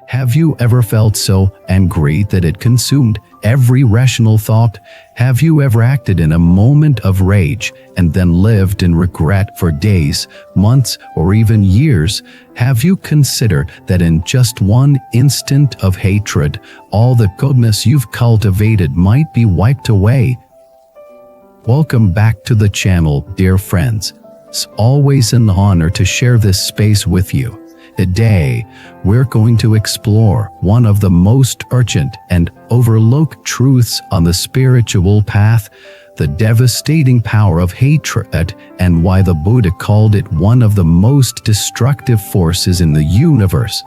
Have you ever felt so angry that it consumed every rational thought? Have you ever acted in a moment of rage and then lived in regret for days, months, or even years? Have you considered that in just one instant of hatred, all the goodness you've cultivated might be wiped away? Welcome back to the channel, dear friends. It's always an honor to share this space with you. Today, we're going to explore one of the most urgent and overlooked truths on the spiritual path, the devastating power of hatred, and why the Buddha called it one of the most destructive forces in the universe.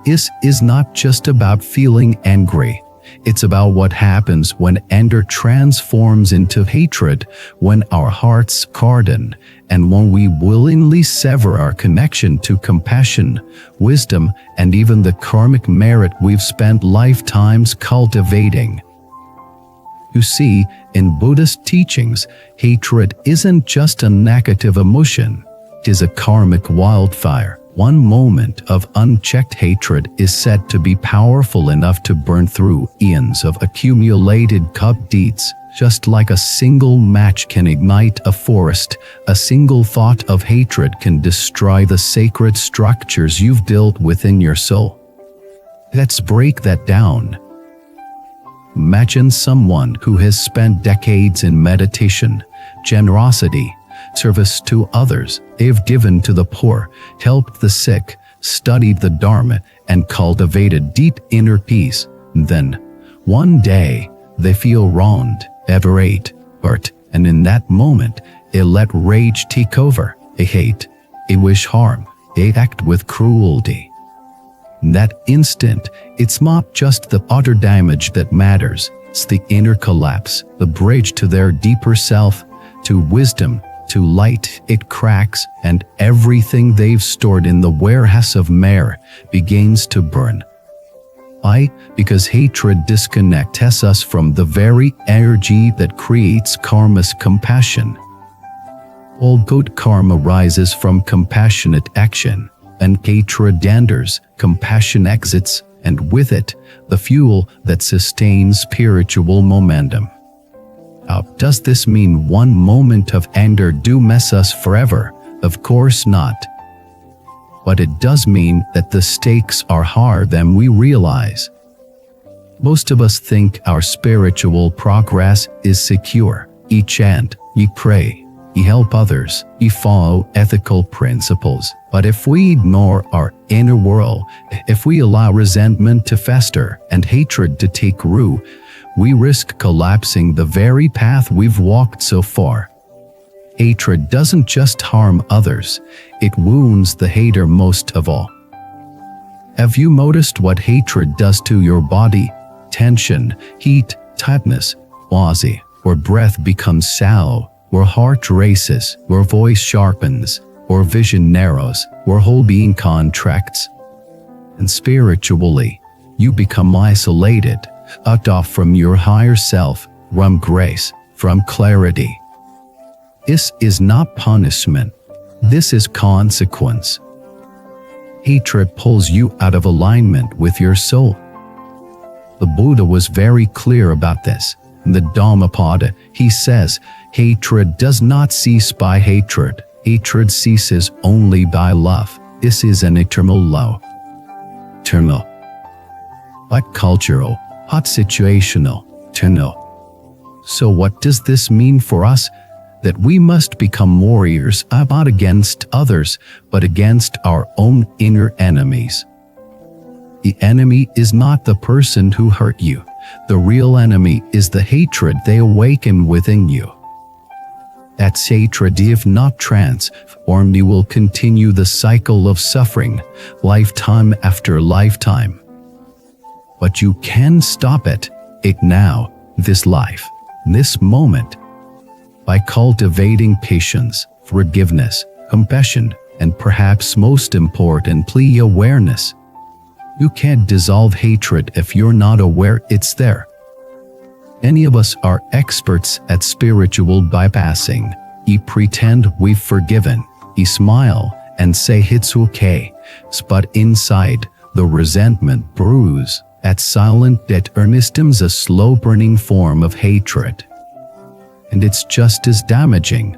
This is not just about feeling angry. It's about what happens when anger transforms into hatred, when our hearts harden, and when we willingly sever our connection to compassion, wisdom, and even the karmic merit we've spent lifetimes cultivating. You see, in Buddhist teachings, hatred isn't just a negative emotion. It is a karmic wildfire. One moment of unchecked hatred is said to be powerful enough to burn through eons of accumulated good deeds. Just like a single match can ignite a forest, a single thought of hatred can destroy the sacred structures you've built within your soul. Let's break that down. Imagine someone who has spent decades in meditation, generosity, service to others. They've given to the poor, helped the sick, studied the Dharma, and cultivated deep inner peace. Then, one day, they feel wronged, aberrate, hurt, and in that moment, they let rage take over. They hate, they wish harm, they act with cruelty. In that instant, it's not just the utter damage that matters, it's the inner collapse, the bridge to their deeper self, to wisdom, to light. It cracks, and everything they've stored in the warehouse of Mare begins to burn. Why? Because hatred disconnects us from the very energy that creates karma's compassion. All good karma rises from compassionate action, and hatred enters, compassion exits, and with it, the fuel that sustains spiritual momentum. Now, does this mean one moment of anger do mess us forever? Of course not. But it does mean that the stakes are higher than we realize. Most of us think our spiritual progress is secure. We chant, we pray, we help others, we follow ethical principles. But if we ignore our inner world, if we allow resentment to fester and hatred to take root, we risk collapsing the very path we've walked so far. Hatred doesn't just harm others, it wounds the hater most of all. Have you noticed what hatred does to your body? Tension, heat, tightness, nausea, or breath becomes shallow, or heart races, or voice sharpens, or vision narrows, or whole being contracts. And spiritually, you become isolated, cut off from your higher self, from grace, from clarity. This is not punishment. This is consequence. Hatred pulls you out of alignment with your soul. The Buddha was very clear about this. In the Dhammapada, he says, hatred does not cease by hatred. Hatred ceases only by love. This is an eternal law. Eternal. But cultural. Hot situational, to know. So what does this mean for us? That we must become warriors not against others, but against our own inner enemies. The enemy is not the person who hurt you. The real enemy is the hatred they awaken within you. That hatred, if not transformed, you will continue the cycle of suffering, lifetime after lifetime. But you can stop it now, this life, this moment, by cultivating patience, forgiveness, compassion, and perhaps most importantly, awareness. You can't dissolve hatred if you're not aware it's there. Any of us are experts at spiritual bypassing. We pretend we've forgiven, we smile and say it's okay, but inside, the resentment brews at silent yet earnestness, a slow-burning form of hatred. And it's just as damaging.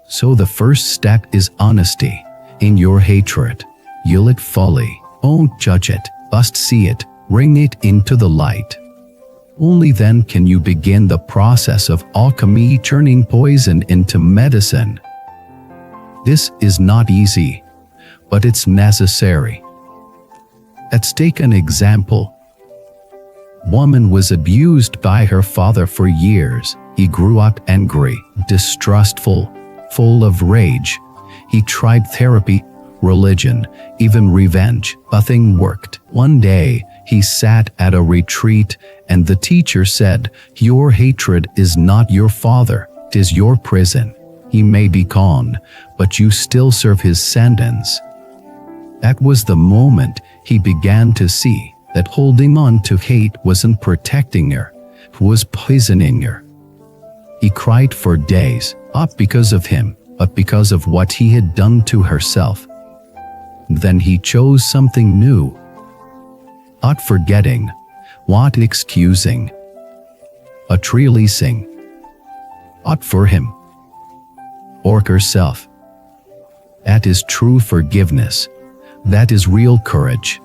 So the first step is honesty. In your hatred, yield it fully. Don't judge it, just see it, bring it into the light. Only then can you begin the process of alchemy, turning poison into medicine. This is not easy, but it's necessary. Let's take an example. Woman was abused by her father for years. He grew up angry, distrustful, full of rage. He tried therapy, religion, even revenge. Nothing worked. One day, he sat at a retreat and the teacher said, "Your hatred is not your father, it is your prison. He may be gone, but you still serve his sentence." That was the moment he began to see that holding on to hate wasn't protecting her, it was poisoning her. He cried for days, not because of him, but because of what he had done to herself. Then he chose something new. Not forgetting, not excusing, but releasing. Not for him or herself. That is true forgiveness. That is real courage.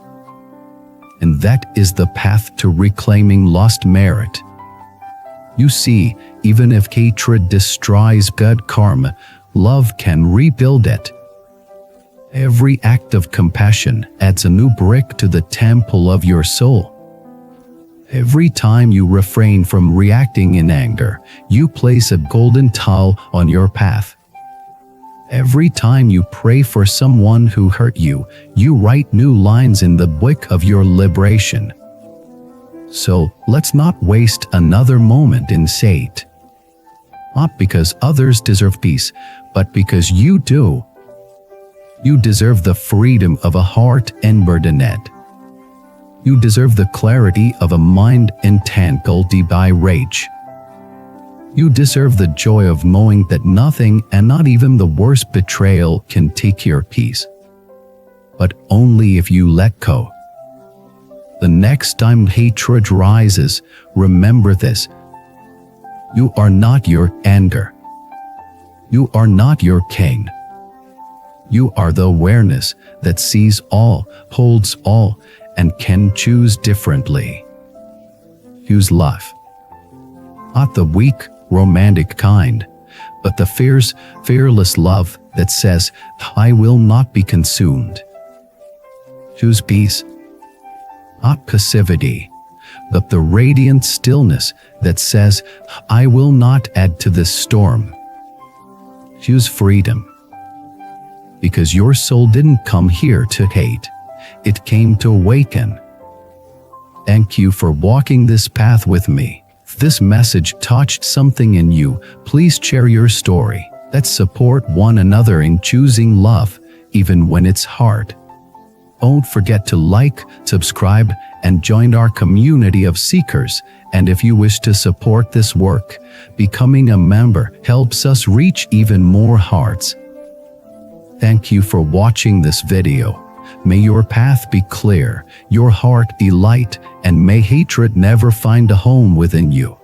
And that is the path to reclaiming lost merit. You see, even if hatred destroys good karma, love can rebuild it. Every act of compassion adds a new brick to the temple of your soul. Every time you refrain from reacting in anger, you place a golden tile on your path. Every time you pray for someone who hurt you, you write new lines in the book of your liberation. So, let's not waste another moment in hate. Not because others deserve peace, but because you do. You deserve the freedom of a heart unburdened. You deserve the clarity of a mind entangled by rage. You deserve the joy of knowing that nothing, and not even the worst betrayal, can take your peace. But only if you let go. The next time hatred rises, remember this. You are not your anger. You are not your king. You are the awareness that sees all, holds all, and can choose differently. Choose love. Not the weak, romantic kind, but the fierce, fearless love that says, "I will not be consumed." Choose peace. Not passivity, but the radiant stillness that says, "I will not add to this storm." Choose freedom. Because your soul didn't come here to hate, it came to awaken. Thank you for walking this path with me. If this message touched something in you, please share your story. Let's support one another in choosing love, even when it's hard. Don't forget to like, subscribe, and join our community of seekers. And if you wish to support this work, becoming a member helps us reach even more hearts. Thank you for watching this video. May your path be clear, your heart be light, and may hatred never find a home within you.